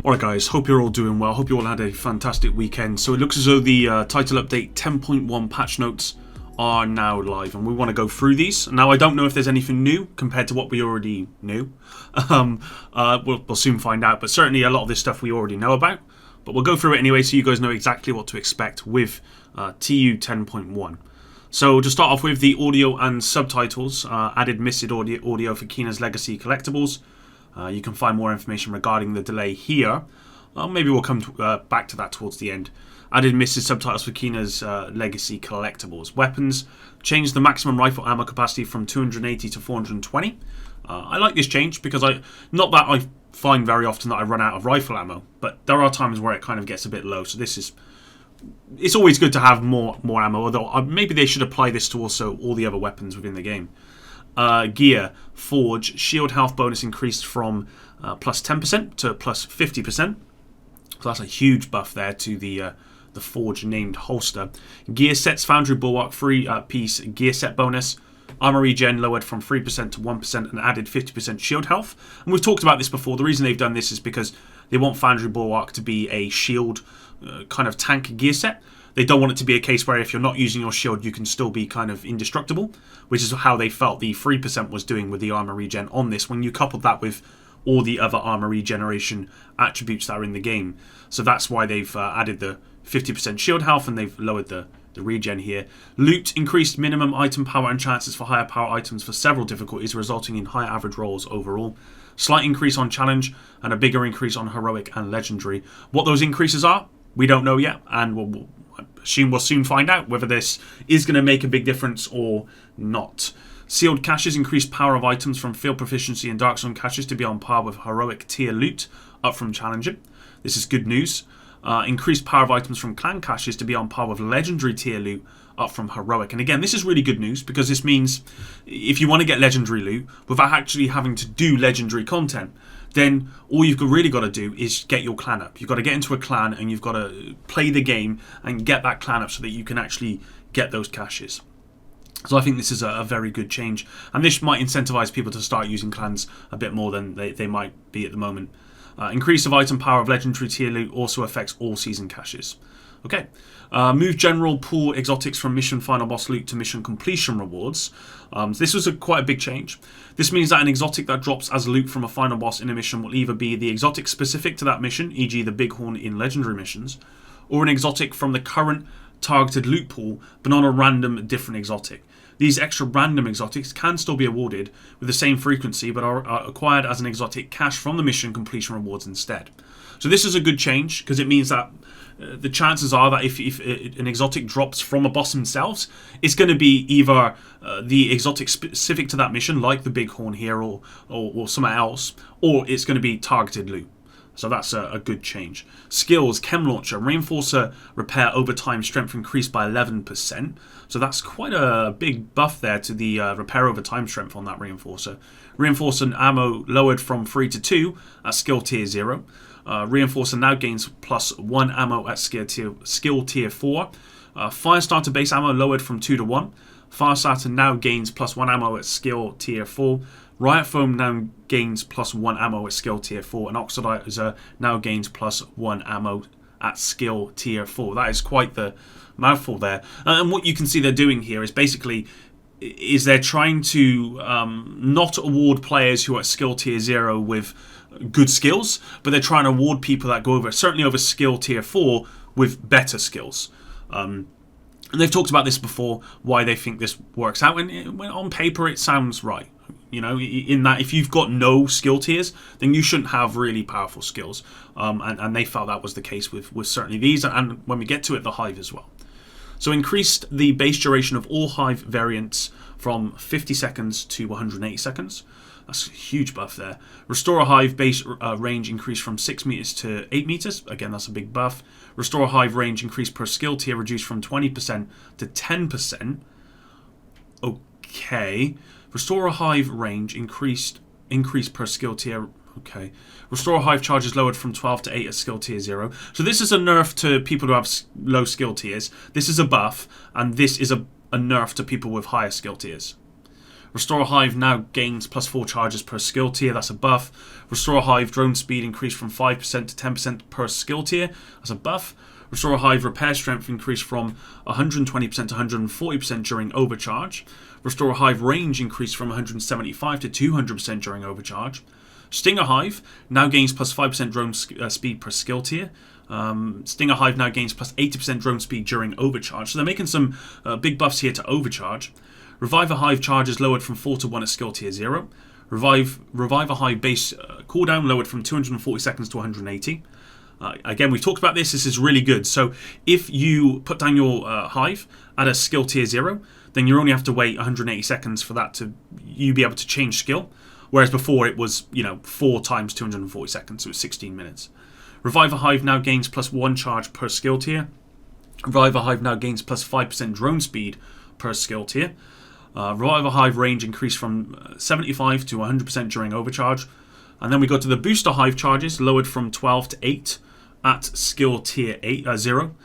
Alright guys, hope you're all doing well, hope you all had a fantastic weekend. So it looks as though the title update 10.1 patch notes are now live and we want to go through these. Now I don't know if there's anything new compared to what we already knew. We'll soon find out, but certainly a lot of this stuff we already know about. But we'll go through it anyway so you guys know exactly what to expect with TU10.1. So to start off with, the audio and subtitles, added missed audio for Kina's Legacy collectibles. You can find more information regarding the delay here. Maybe we'll come back to that towards the end. Added missed subtitles for Kina's Legacy collectibles. Weapons changed the maximum rifle ammo capacity from 280 to 420. I like this change because not that I find very often that I run out of rifle ammo, but there are times where it kind of gets a bit low. So it's always good to have more ammo. Although maybe they should apply this to also all the other weapons within the game. Gear, Forge, shield health bonus increased from plus 10% to plus 50%. So that's a huge buff there to the Forge named holster. Gear sets, Foundry Bulwark, free piece gear set bonus. Armor regen lowered from 3% to 1% and added 50% shield health. And we've talked about this before. The reason they've done this is because they want Foundry Bulwark to be a shield kind of tank gear set. They don't want it to be a case where if you're not using your shield, you can still be kind of indestructible, which is how they felt the 3% was doing with the armor regen on this, when you coupled that with all the other armor regeneration attributes that are in the game. So that's why they've added the 50% shield health and they've lowered the regen here. Loot increased minimum item power and chances for higher power items for several difficulties, resulting in higher average rolls overall. Slight increase on challenge and a bigger increase on heroic and legendary. What those increases are, we don't know yet, and we'll soon find out whether this is going to make a big difference or not. Sealed caches increased power of items from field proficiency and Dark Zone caches to be on par with heroic tier loot, up from challenging. This is good news. Increased power of items from clan caches to be on par with legendary tier loot, up from heroic. And again, this is really good news because this means if you want to get legendary loot without actually having to do legendary content, then all you've really got to do is get your clan up. You've got to get into a clan and you've got to play the game and get that clan up so that you can actually get those caches. So I think this is a very good change. And this might incentivize people to start using clans a bit more than they might be at the moment. Increase of item power of legendary tier loot also affects all season caches. Okay, move general pool exotics from mission final boss loot to mission completion rewards. This was quite a big change. This means that an exotic that drops as loot from a final boss in a mission will either be the exotic specific to that mission, e.g. the bighorn in legendary missions, or an exotic from the current targeted loot pool, but not a random different exotic. These extra random exotics can still be awarded with the same frequency, but are acquired as an exotic cache from the mission completion rewards instead. So this is a good change because it means that the chances are that if an exotic drops from a boss themselves, it's going to be either the exotic specific to that mission, like the bighorn here, or somewhere else, or it's going to be targeted loot. So that's a good change. Skills, Chem Launcher, Reinforcer Repair Overtime Strength increased by 11%. So that's quite a big buff there to the Repair Overtime Strength on that Reinforcer. Reinforcer Ammo lowered from 3 to 2 at Skill Tier 0. Reinforcer now gains plus 1 ammo at Skill Tier 4. Firestarter Base Ammo lowered from 2 to 1. Firestarter now gains plus 1 ammo at Skill Tier 4. Riot Foam now gains plus 1 ammo at Skill Tier 4, and Oxidizer now gains plus 1 ammo at Skill Tier 4. That is quite the mouthful there. And what you can see they're doing here is basically they're trying to not award players who are at Skill Tier 0 with good skills, but they're trying to award people that go certainly over Skill Tier 4 with better skills. And they've talked about this before, why they think this works out, and on paper it sounds right. You know, in that if you've got no skill tiers, then you shouldn't have really powerful skills. And they felt that was the case with certainly these, and when we get to it, the Hive as well. So increased the base duration of all Hive variants from 50 seconds to 180 seconds. That's a huge buff there. Restore a Hive base range increased from 6 meters to 8 meters. Again, that's a big buff. Restore a Hive range increased per skill tier reduced from 20% to 10%. Okay. Restore a Hive range increased per skill tier. Okay. Restore a Hive charges lowered from 12 to 8 at skill tier 0. So this is a nerf to people who have low skill tiers. This is a buff, and this is a nerf to people with higher skill tiers. Restore Hive now gains plus 4 charges per skill tier. That's a buff. Restore Hive drone speed increased from 5% to 10% per skill tier. That's a buff. Restore Hive repair strength increased from 120% to 140% during overcharge. Restore Hive range increased from 175 to 200% during overcharge. Stinger Hive now gains plus 5% drone speed per skill tier. Stinger Hive now gains plus 80% drone speed during overcharge. So they're making some big buffs here to overcharge. Revive a Hive charge is lowered from 4 to 1 at skill tier 0. Revive a Hive base cooldown lowered from 240 seconds to 180. Again, we've talked about this. This is really good. So if you put down your Hive at a skill tier 0, then you only have to wait 180 seconds for that to you be able to change skill. Whereas before it was, 4 times 240 seconds, so it's 16 minutes. Revive a Hive now gains plus 1 charge per skill tier. Revive a Hive now gains plus 5% drone speed per skill tier. Revive a Hive range increased from 75 to 100% during overcharge. And then we go to the Booster Hive charges, lowered from 12 to 8 at skill tier 0.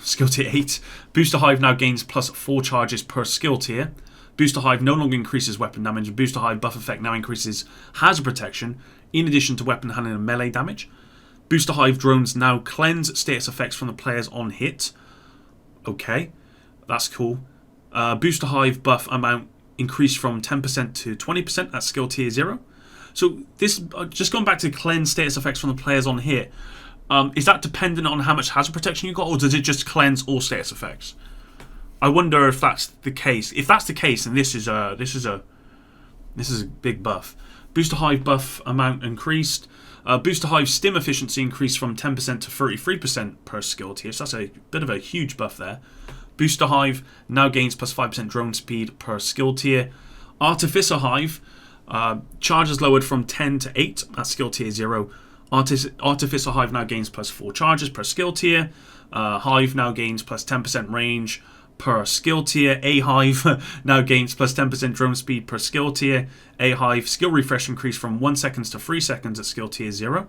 Skill tier 8. Booster Hive now gains plus 4 charges per skill tier. Booster Hive no longer increases weapon damage. Booster Hive buff effect now increases hazard protection, in addition to weapon handling and melee damage. Booster Hive drones now cleanse status effects from the players on hit. Okay, that's cool. Booster Hive buff amount increased from 10% to 20% at skill tier 0. So this, just going back to cleanse status effects from the players on hit, is that dependent on how much hazard protection you got, or does it just cleanse all status effects? I wonder if that's the case. If that's the case, then this is a big buff. Booster Hive buff amount increased. Booster Hive stim efficiency increased from 10% to 33% per skill tier. So that's a bit of a huge buff there. Booster Hive now gains plus 5% drone speed per skill tier. Artificer Hive charges lowered from 10 to 8 at skill tier 0. Artificer Hive now gains plus 4 charges per skill tier. Hive now gains plus 10% range per skill tier. A Hive now gains plus 10% drone speed per skill tier. A Hive skill refresh increased from 1 second to 3 seconds at skill tier 0.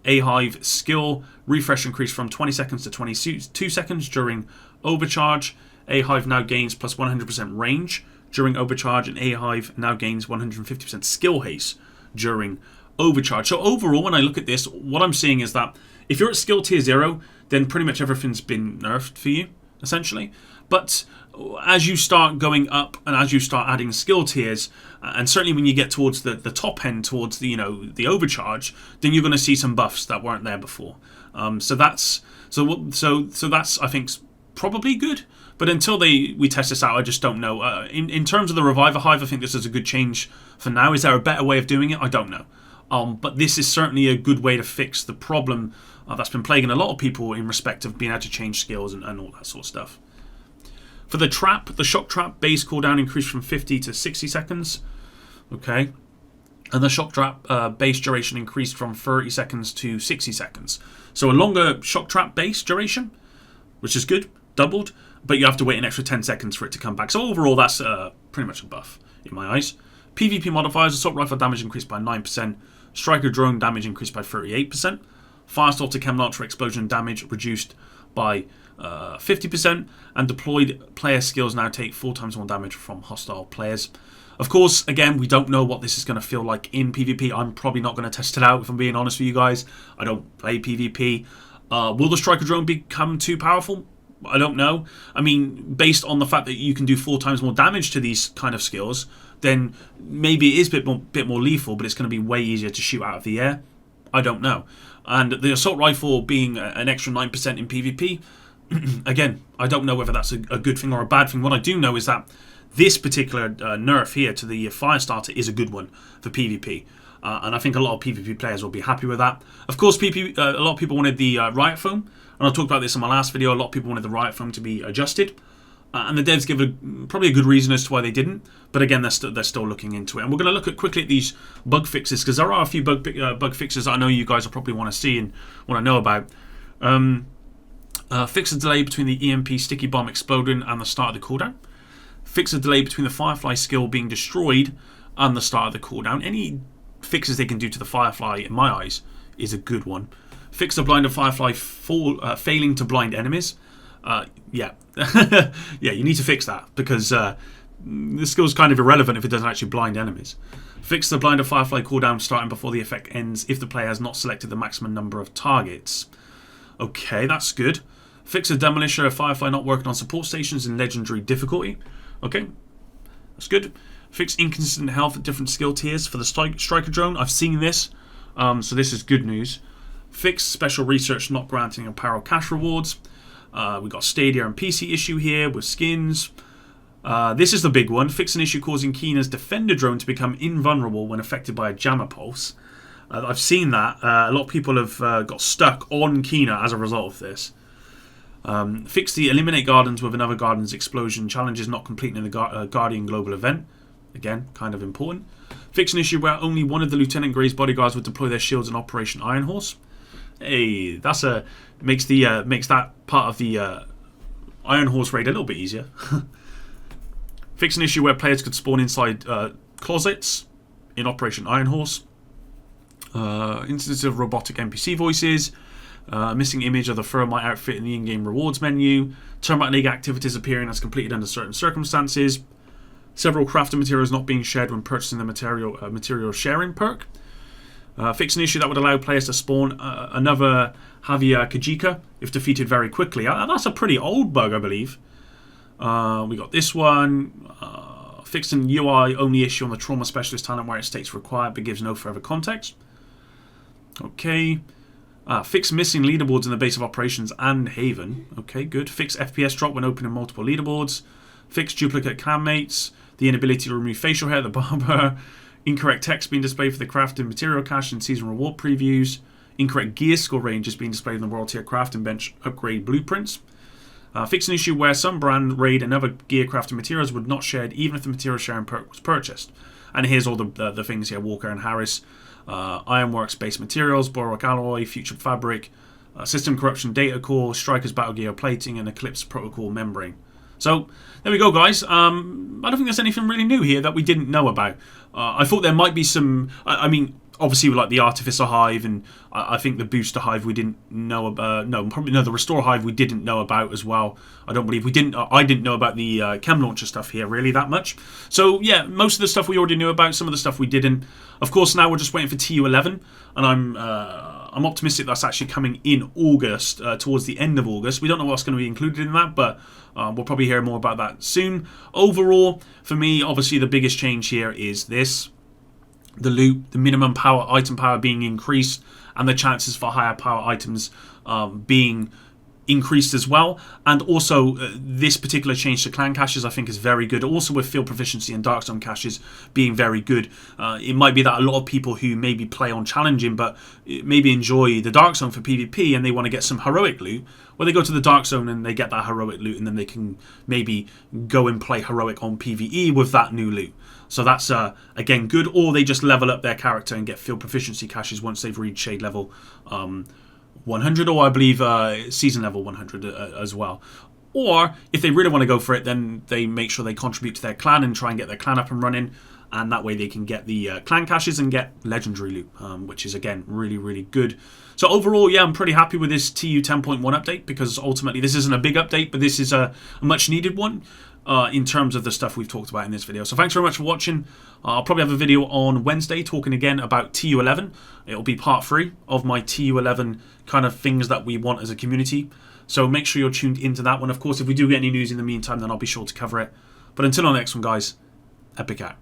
A Hive skill refresh increased from 20 seconds to 22 seconds during overcharge. A Hive now gains plus 100% range during overcharge, and A Hive now gains 150% skill haste during overcharge. So overall, when I look at this, what I'm seeing is that if you're at skill tier 0, then pretty much everything's been nerfed for you, essentially. But as you start going up and as you start adding skill tiers, and certainly when you get towards the top end, towards the the overcharge, then you're going to see some buffs that weren't there before. So that's I think probably good. But until we test this out, I just don't know. In terms of the Reviver Hive, I think this is a good change for now. Is there a better way of doing it? I don't know. But this is certainly a good way to fix the problem that's been plaguing a lot of people in respect of being able to change skills and all that sort of stuff. For the trap, the shock trap base cooldown increased from 50 to 60 seconds. Okay. And the shock trap base duration increased from 30 seconds to 60 seconds. So a longer shock trap base duration, which is good, doubled, but you have to wait an extra 10 seconds for it to come back. So overall, that's pretty much a buff in my eyes. PvP modifiers, assault rifle damage increased by 9%. Striker drone damage increased by 38%. Firestorm to chem launcher explosion damage reduced by 50%. And deployed player skills now take 4 times more damage from hostile players. Of course, again, we don't know what this is going to feel like in PvP. I'm probably not going to test it out, if I'm being honest with you guys. I don't play PvP. Will the striker drone become too powerful? I don't know. I mean, based on the fact that you can do 4 times more damage to these kind of skills, then maybe it is a bit more lethal, but it's going to be way easier to shoot out of the air. I don't know. And the assault rifle being an extra 9% in PvP, again, I don't know whether that's a good thing or a bad thing. What I do know is that this particular nerf here to the Firestarter is a good one for PvP. And I think a lot of PvP players will be happy with that. Of course, a lot of people wanted the riot foam. And I talked about this in my last video. A lot of people wanted the riot foam to be adjusted. And the devs give probably a good reason as to why they didn't. But again, they're still looking into it. And we're going to look quickly at these bug fixes, because there are a few bug fixes I know you guys will probably want to see and want to know about. Fix a delay between the EMP sticky bomb exploding and the start of the cooldown. Fix a delay between the Firefly skill being destroyed and the start of the cooldown. Any fixes they can do to the Firefly, in my eyes, is a good one. Fix the blind of Firefly failing to blind enemies. Yeah. Yeah, you need to fix that, because this skill's kind of irrelevant if it doesn't actually blind enemies. Fix the blind of Firefly cooldown starting before the effect ends if the player has not selected the maximum number of targets. Okay, that's good. Fix the Demolisher of Firefly not working on support stations in legendary difficulty. Okay, that's good. Fix inconsistent health at different skill tiers for the Striker drone. I've seen this, so this is good news. Fix special research not granting apparel cash rewards. We got Stadia and PC issue here with skins. This is the big one. Fix an issue causing Keena's Defender drone to become invulnerable when affected by a jammer pulse. I've seen that. A lot of people have got stuck on Keena as a result of this. Fix the Eliminate Gardens with another Gardens explosion challenges not completing in the Guardian Global event. Again, kind of important. Fix an issue where only one of the Lieutenant Grey's bodyguards would deploy their shields in Operation Iron Horse. Hey, that's makes that part of the Iron Horse raid a little bit easier. Fix an issue where players could spawn inside closets in Operation Iron Horse. Instances of robotic NPC voices. Missing image of the Thermite outfit in the in-game rewards menu. Termite League activities appearing as completed under certain circumstances. Several crafting materials not being shared when purchasing the material sharing perk. Fix an issue that would allow players to spawn another Javier Kajika if defeated very quickly. That's a pretty old bug, I believe. We got this one. Fix an UI only issue on the Trauma Specialist talent where it states required but gives no further context. Okay. Fix missing leaderboards in the base of operations and Haven. Okay, good. Fix FPS drop when opening multiple leaderboards. Fix duplicate clanmates. The inability to remove facial hair at the barber. Incorrect text being displayed for the crafting material cache and season reward previews. Incorrect gear skill ranges being displayed in the Royal Tier crafting bench upgrade blueprints. Fix an issue where some brand raid and other gear crafting materials would not shared even if the material sharing perk was purchased. And here's all the things here: Walker and Harris, Ironworks base materials, Borok alloy, Future fabric, system corruption data core, Strikers battle gear plating, and Eclipse protocol membrane. So there we go, guys. I don't think there's anything really new here that we didn't know about. I thought there might be some. I mean, obviously, like the Artificer Hive, and I think the Booster Hive we didn't know about. No, probably no. The Restore Hive we didn't know about as well. I don't believe we didn't. I didn't know about the Chem Launcher stuff here really that much. So yeah, most of the stuff we already knew about. Some of the stuff we didn't. Of course, now we're just waiting for TU11, and I'm optimistic that's actually coming in August, towards the end of August. We don't know what's going to be included in that, but we'll probably hear more about that soon. Overall, for me, obviously the biggest change here is this. The loot, the minimum item power being increased, and the chances for higher power items being increased as well. And also this particular change to clan caches I think is very good. Also with field proficiency and dark zone caches being very good. It might be that a lot of people who maybe play on challenging but maybe enjoy the dark zone for PvP and they want to get some heroic loot, well, they go to the dark zone and they get that heroic loot, and then they can maybe go and play heroic on PvE with that new loot. So that's, again, good. Or they just level up their character and get field proficiency caches once they've reached shade level 100, or I believe season level 100 as well. Or if they really want to go for it, then they make sure they contribute to their clan and try and get their clan up and running. And that way they can get the clan caches and get legendary loot, which is, again, really, really good. So overall, yeah, I'm pretty happy with this TU10.1 update, because ultimately this isn't a big update, but this is a much needed one. In terms of the stuff we've talked about in this video. So thanks very much for watching. I'll probably have a video on Wednesday talking again about TU11. It'll be part 3 of my TU11 kind of things that we want as a community. So make sure you're tuned into that one. Of course, if we do get any news in the meantime, then I'll be sure to cover it. But until our next one, guys, Epic out.